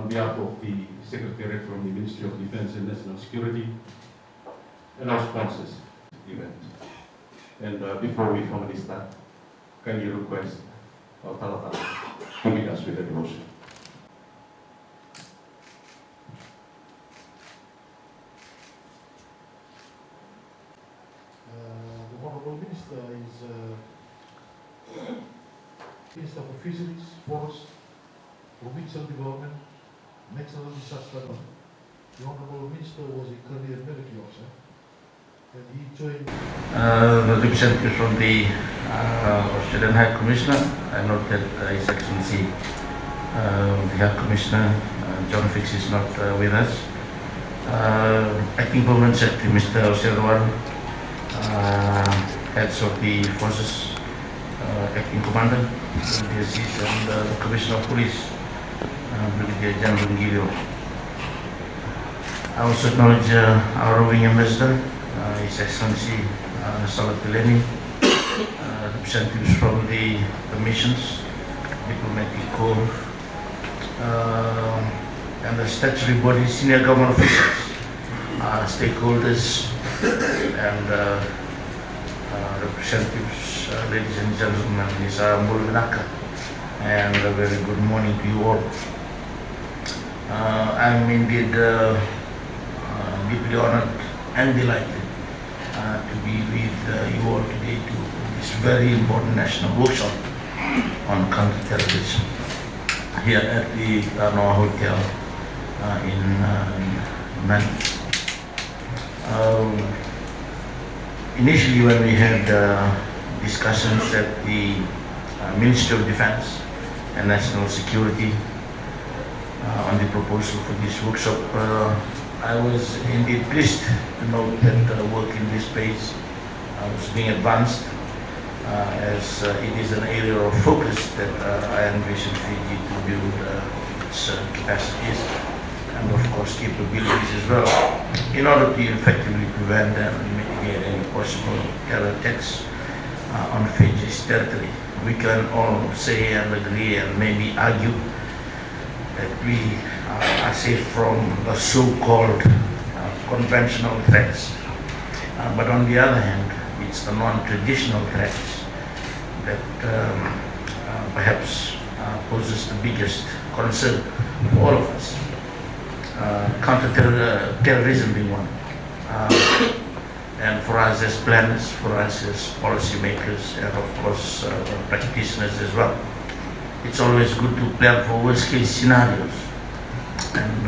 on behalf of the Secretariat from the Ministry of Defense and National Security and our sponsors event. And before we formally start, can you request our Talatala to lead us with a devotion? The Honorable Minister is Minister for Fisheries, Forests, Provincial Development, National Disaster. The Honorable Minister was a career military officer, and he joined The representative from the Australian High Commissioner. I note that His Excellency the High Commissioner John Fix is not with us. Acting Permanent Secretary Mr. Osirwan, heads of the forces, Acting Commander, DSCs, and the Commissioner of Police, Brigadier General Ngilio. I also acknowledge our roving ambassador, His Excellency Salat Pileni, representatives from the missions, diplomatic corps, and the statutory bodies, senior government officials, stakeholders, and representatives, ladies and gentlemen, Nisa Mulvinaka, and a very good morning to you all. I'm indeed deeply honored and delighted to be with you all today to this very important national workshop on counterterrorism here at the Noah Hotel in Manila. Initially, when we had discussions at the Ministry of Defense and National Security on the proposal for this workshop, I was indeed pleased to note that work in this space was being advanced as it is an area of focus that I envision Fiji to build its capacities and of course capabilities as well in order to effectively prevent and mitigate any possible terror attacks on Fiji's territory. We can all say and agree and maybe argue that we are safe from the so-called conventional threats. But on the other hand, it's the non-traditional threats that perhaps poses the biggest concern for all of us. Counter-terrorism being one. And for us as planners, for us as policymakers, and of course practitioners as well. It's always good to plan for worst-case scenarios. And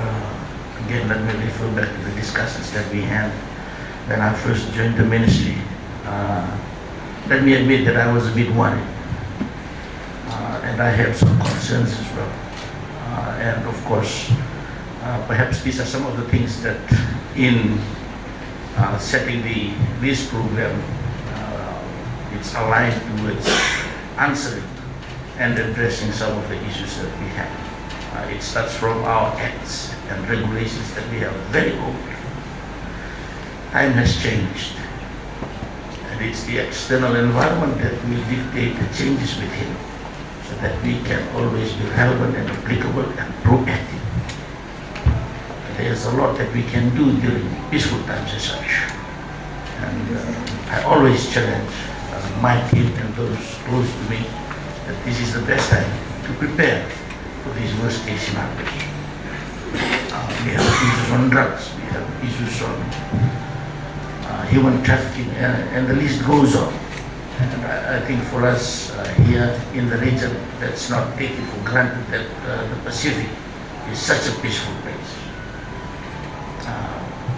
again, let me refer back to the discussions that we had when I first joined the ministry. Let me admit that I was a bit worried, and I had some concerns as well. And of course, perhaps these are some of the things that in setting this program, it's aligned towards answering and addressing some of the issues that we have. It starts from our acts and regulations that we have very old. Time has changed, and it's the external environment that will dictate the changes within, so that we can always be relevant and applicable and proactive. There's a lot that we can do during peaceful times as such. And I always challenge my team and those close to me that this is the best time to prepare for these worst case scenarios. We have issues on drugs, we have issues on human trafficking, and the list goes on. And I think for us here in the region, let's not take it for granted that the Pacific is such a peaceful place.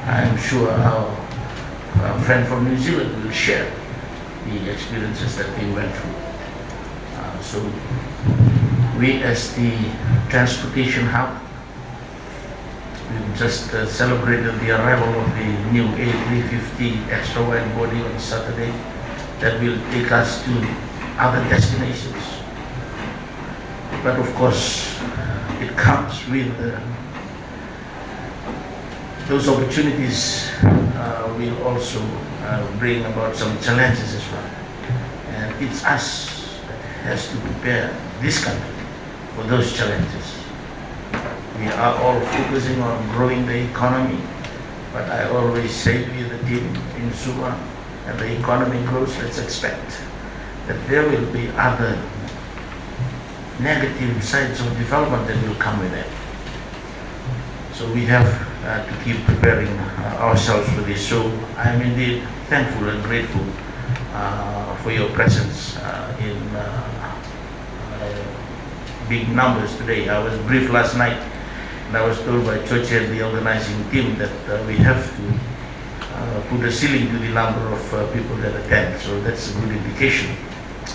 I'm sure our friend from New Zealand will share the experiences that they went through. So we as the transportation hub, we just celebrated the arrival of the new A350 extra wide body on Saturday that will take us to other destinations. But of course, it comes with those opportunities will also bring about some challenges as well. And it's us that has to prepare this country for those challenges. We are all focusing on growing the economy, but I always say to the team in Suva, and the economy grows, let's expect that there will be other negative sides of development that will come with it. So we have to keep preparing ourselves for this. So I am indeed thankful and grateful for your presence in big numbers today. I was briefed last night, and I was told by Choche and the organizing team that we have to put a ceiling to the number of people that attend. So that's a good indication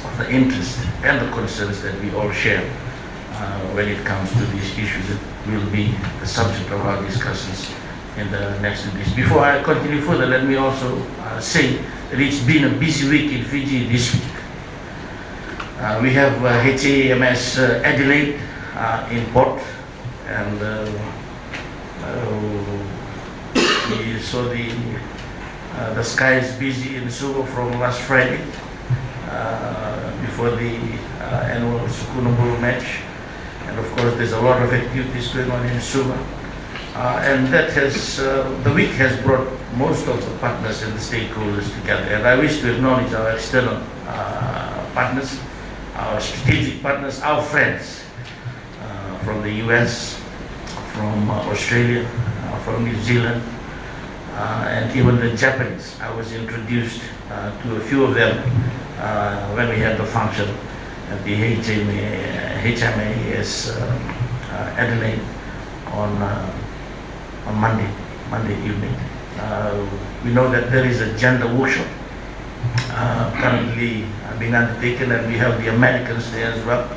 of the interest and the concerns that we all share when it comes to these issues that will be the subject of our discussions in the next 2 days. Before I continue further, let me also say that it's been a busy week in Fiji this week. We have HAMS Adelaide in port, and we saw the skies busy in Suva from last Friday before the annual Sukuna Bull match. And of course, there's a lot of activities going on in Suva. And that has, the week has brought most of the partners and the stakeholders together. And I wish to acknowledge our external partners, our strategic partners, our friends from the US, from Australia, from New Zealand, and even the Japanese. I was introduced to a few of them when we had the function at the HMAS Adelaide on Monday evening. We know that there is a gender workshop currently being undertaken, and we have the Americans there as well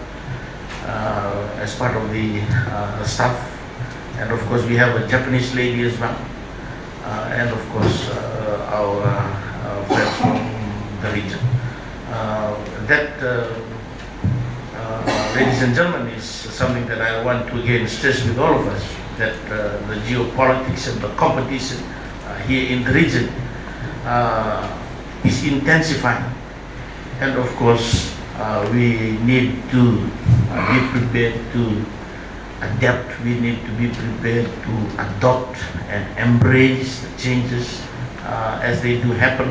as part of the staff, and of course we have a Japanese lady as well, and of course our friends from the region. Ladies and gentlemen, is something that I want to again stress with all of us, that the geopolitics and the competition here in the region is intensifying, and of course we need to be prepared to adapt. We need to be prepared to adopt and embrace the changes as they do happen,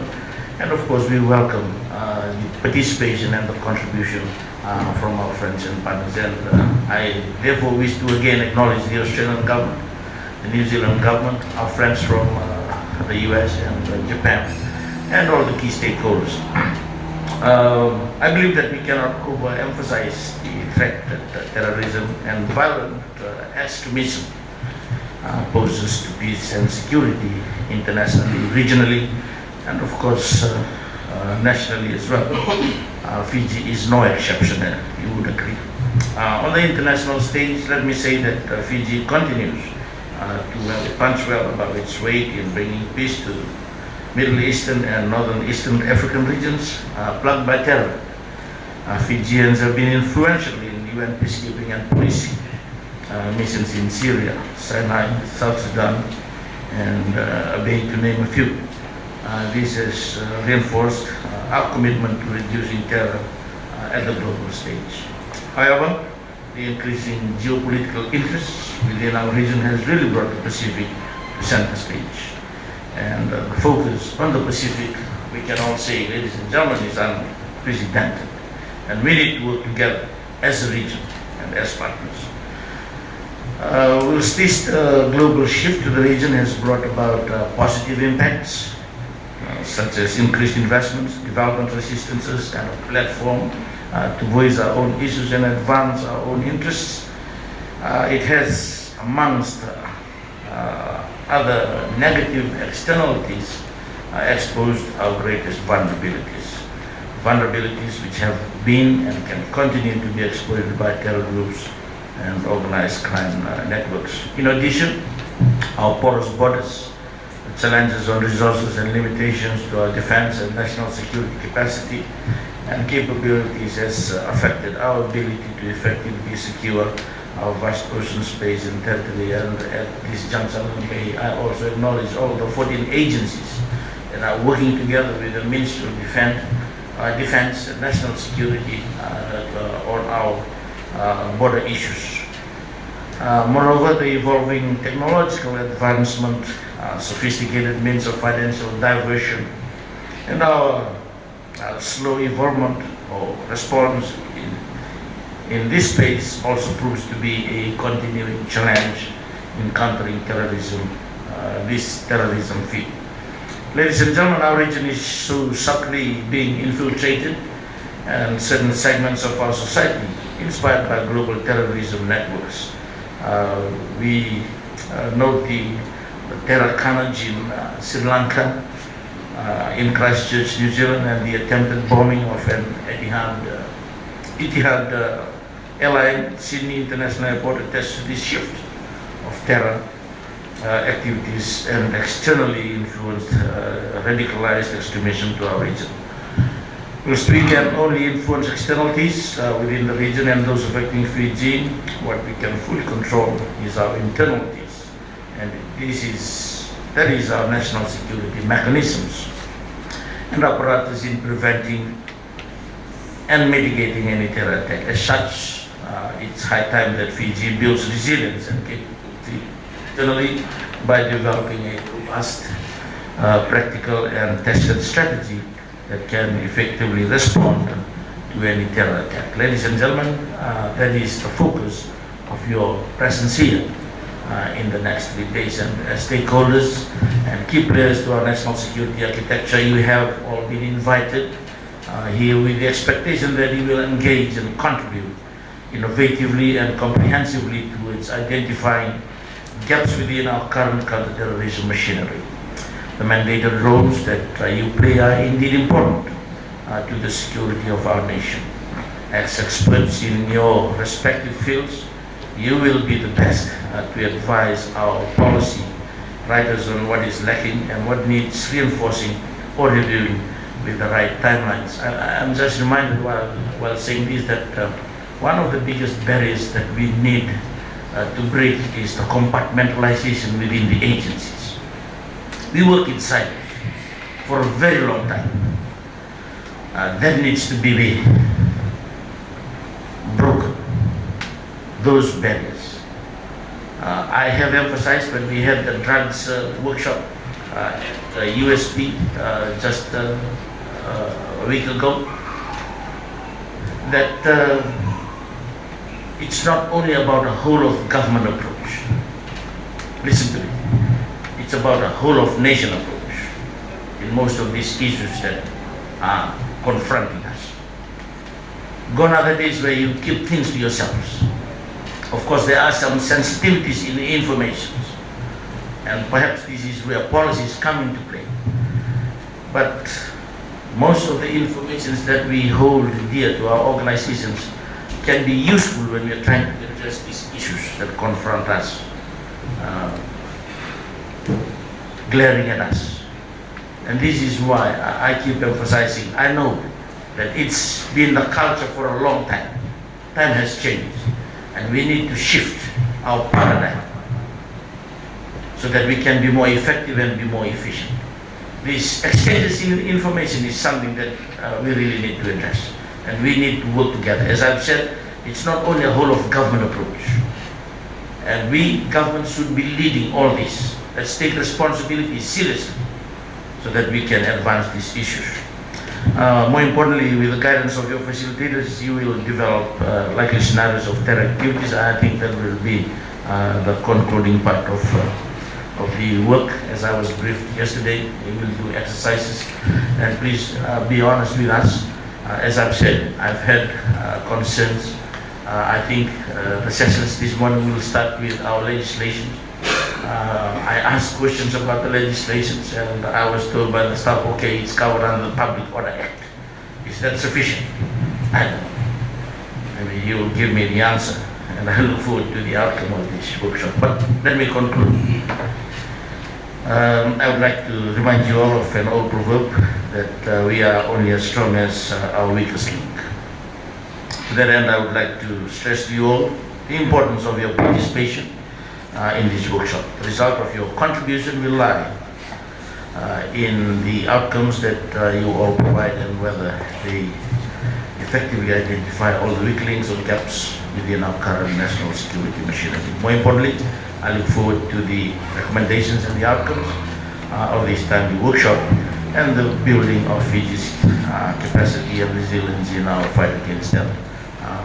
and of course we welcome the participation and the contribution from our friends and partners. And I therefore wish to again acknowledge the Australian government, the New Zealand government, our friends from the US and Japan, and all the key stakeholders. I believe that we cannot overemphasize the threat that terrorism and violent extremism poses to peace and security internationally, regionally, and of course nationally as well. Fiji is no exception, you would agree. On the international stage, let me say that Fiji continues to punch well above its weight in bringing peace to Middle Eastern and Northern Eastern African regions plagued by terror. Fijians have been influential in UN peacekeeping and policing missions in Syria, Sinai, South Sudan, and Abyei, to name a few. This has reinforced our commitment to reducing terror at the global stage. However, the increasing geopolitical interests within our region has really brought the Pacific to center stage. And the focus on the Pacific, we can all say, ladies and gentlemen, is unprecedented. And we need to work together as a region and as partners. Whilst this global shift to the region has brought about positive impacts, such as increased investments, development assistances, and a platform to voice our own issues and advance our own interests, it has, amongst other negative externalities, exposed our greatest vulnerabilities. Vulnerabilities which have been and can continue to be exploited by terror groups and organized crime networks. In addition, our porous borders, the challenges on resources and limitations to our defense and national security capacity and capabilities has affected our ability to effectively secure our vast ocean space and territory. And at this juncture, may I also acknowledge all the 14 agencies that are working together with the Ministry of Defense and National Security on our border issues. Moreover, the evolving technological advancement, sophisticated means of financial diversion, and our slow involvement or response in this space also proves to be a continuing challenge in countering terrorism, this terrorism field. Ladies and gentlemen, our region is so subtly being infiltrated, and certain segments of our society inspired by global terrorism networks. We note the terror carnage in Sri Lanka, in Christchurch, New Zealand, and the attempted bombing of an Etihad airline, Sydney International Airport, attests to this shift of terror activities and externally influenced radicalized extremism to our region. Because we can only influence externalities within the region and those affecting Fiji, what we can fully control is our internalities, and that is our national security mechanisms and apparatus in preventing and mitigating any terror attack. As such, it's high time that Fiji builds resilience and capability internally by developing a robust, practical and tested strategy that can effectively respond to any terror attack. Ladies and gentlemen, that is the focus of your presence here in the next 3 days. And as stakeholders and key players to our national security architecture, you have all been invited here with the expectation that you will engage and contribute innovatively and comprehensively towards identifying gaps within our current counterterrorism machinery. The mandated roles that you play are indeed important to the security of our nation. As experts in your respective fields, you will be the best to advise our policy writers on what is lacking and what needs reinforcing or reviewing with the right timelines. I'm just reminded while saying this that one of the biggest barriers that we need to break is the compartmentalization within the agencies. We work in silos for a very long time. That needs to be broken, those barriers. I have emphasized when we had the drugs workshop at USP just a week ago that it's not only about a whole of government approach. Listen to me. It's about a whole of nation approach in most of these issues that are confronting us. Gone are the days where you keep things to yourselves. Of course, there are some sensitivities in the information, and perhaps this is where policies come into play. But most of the information that we hold dear to our organizations can be useful when we are trying to address these issues that confront us, glaring at us. And this is why I keep emphasizing, I know that it's been the culture for a long time. Time has changed, and we need to shift our paradigm so that we can be more effective and be more efficient. This exchanges in information is something that we really need to address, and we need to work together. As I've said, it's not only a whole of government approach, and we government should be leading all this. Let's take responsibility seriously so that we can advance these issues. More importantly, with the guidance of your facilitators, you will develop likely scenarios of terror activities. I think that will be the concluding part of the work. As I was briefed yesterday, we will do exercises, and please be honest with us. As I've said, I've had concerns. I think the sessions this morning will start with our legislation. I asked questions about the legislations, and I was told by the staff, okay, it's covered under the Public Order Act. Is that sufficient? I don't know. Maybe you will give me the answer, and I look forward to the outcome of this workshop. But let me conclude. I would like to remind you all of an old proverb that we are only as strong as our weakest link. To that end, I would like to stress to you all the importance of your participation in this workshop. The result of your contribution will lie in the outcomes that you all provide and whether they effectively identify all the weak links or gaps within our current national security machinery. More importantly, I look forward to the recommendations and the outcomes of this timely workshop and the building of Fiji's capacity and resilience in our fight against terror.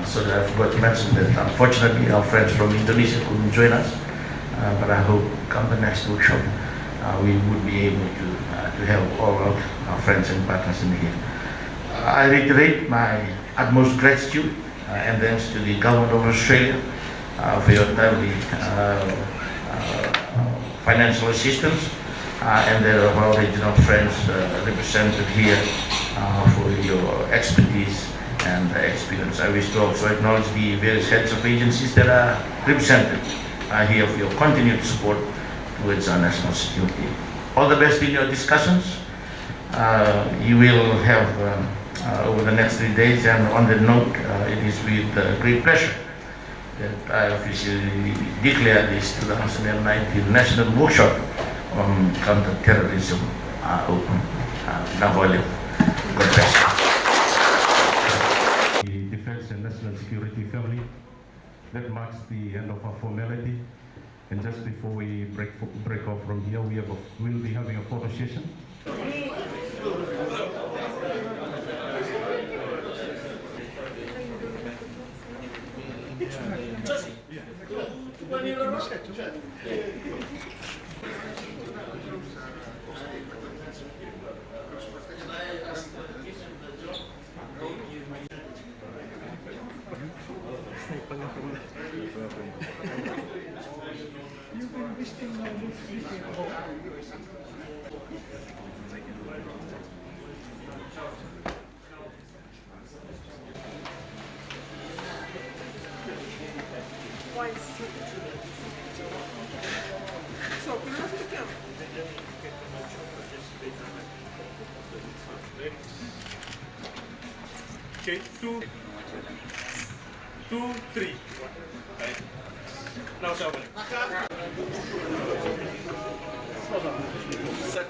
So that I forgot to mention that unfortunately our friends from Indonesia couldn't join us, but I hope come the next workshop we would be able to help all of our friends and partners in here. I reiterate my utmost gratitude and thanks to the Government of Australia for your timely financial assistance and there of our regional friends represented here for your expertise and experience. I wish to also acknowledge the various heads of agencies that are represented here for your continued support towards our national security. All the best in your discussions. You will have over the next 3 days, and on the note, it is with great pleasure that I officially declare this 2019 National Workshop on Counter-Terrorism open. God bless you. The Defense and National Security family, that marks the end of our formality. And just before we break off from here, we'll be having a photo session. Okay, 2, 3. Now, Shelby. Set.